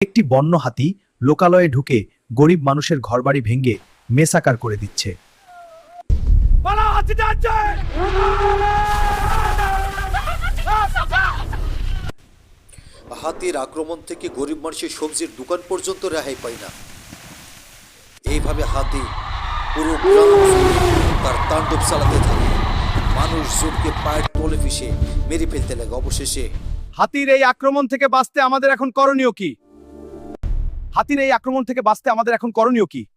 একটি বন্য হাতি লোকালয়ে ঢুকে গরিব মানুষের ঘরবাড়ি ভেঙে মেসাকার করে দিচ্ছে। হাতির আক্রমণ থেকে গরিব মানুষের সবজির দোকান পর্যন্ত রেহাই পায় না। এইভাবে হাতি পুরো গ্রাম তার তাণ্ডব চালাতে থাকে। মানুষজনকে পায়ের তলে ফিসে মেরে ফেলতে লাগে। অবশেষে হাতির এই আক্রমণ থেকে বাঁচতে আমাদের এখন করণীয় কি?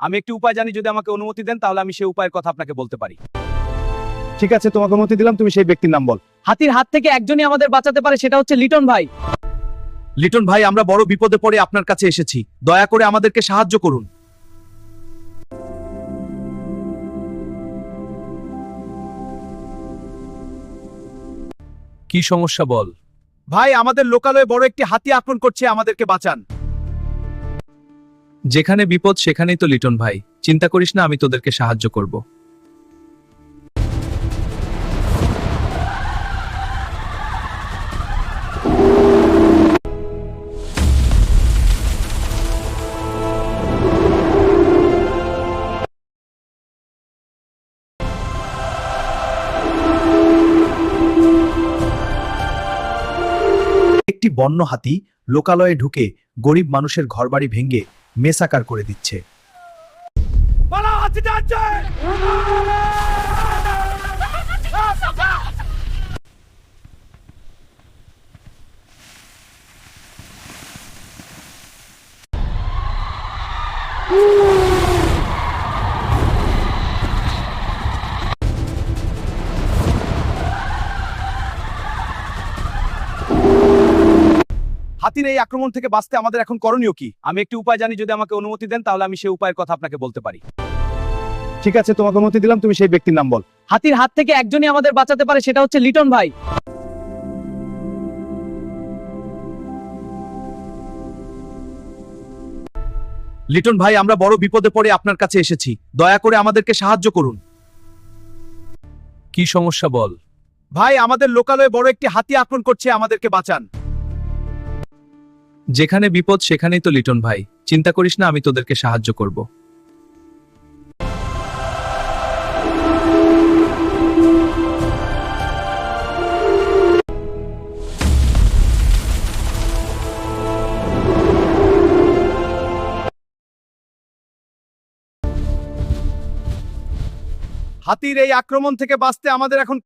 আমি একটি উপায় জানি, যদি আমাকে অনুমতি দেন তাহলে আমি সেই উপায়ের কথা আপনাকে বলতে পারি। ঠিক আছে, তোমাকে অনুমতি দিলাম, তুমি সেই ব্যক্তির নাম বল। হাতির হাত থেকে একজনই আমাদের বাঁচাতে পারে, সেটা হচ্ছে লিটন ভাই। লিটন ভাই, আমরা বড় বিপদে পড়ে আপনার কাছে এসেছি, দয়া করে আমাদেরকে সাহায্য করুন। কি সমস্যা বল। ভাই, আমাদের লোকালয়ে বড় একটি হাতি আক্রমণ করছে, আমাদেরকে বাঁচান। যেখানে বিপদ সেখানেই তো লিটন ভাই, চিন্তা করিস না, আমি তোদেরকে সাহায্য করব। একটি বন্য হাতি লোকালয়ে ঢুকে গরিব মানুষের ঘরবাড়ি ভেঙে মেসাকার করে দিচ্ছে। হাতির এই আক্রমণ থেকে বাঁচতে আমাদের এখন করণীয় কি? আমি একটি উপায় জানি, যদি আমাকে অনুমতি দেন তাহলে আমি সেই উপায়ের কথা আপনাকে বলতে পারি। ঠিক আছে, তোমাকে অনুমতি দিলাম, তুমি সেই ব্যক্তির নাম বল। হাতির হাত থেকে একজনই আমাদের বাঁচাতে পারে, সেটা হচ্ছে লিটন ভাই। লিটন ভাই, আমরা বড় বিপদে পড়ে আপনার কাছে এসেছি, দয়া করে আমাদেরকে সাহায্য করুন। কি সমস্যা বল। ভাই, আমাদের লোকালয়ে বড় একটি হাতি আক্রমণ করছে, আমাদেরকে বাঁচান। যেখানে বিপদ সেখানেই তো লিটন ভাই, চিন্তা করিস না, আমি তোদেরকে সাহায্য করব। হাতির এই আক্রমণ থেকে বাঁচতে আমাদের এখন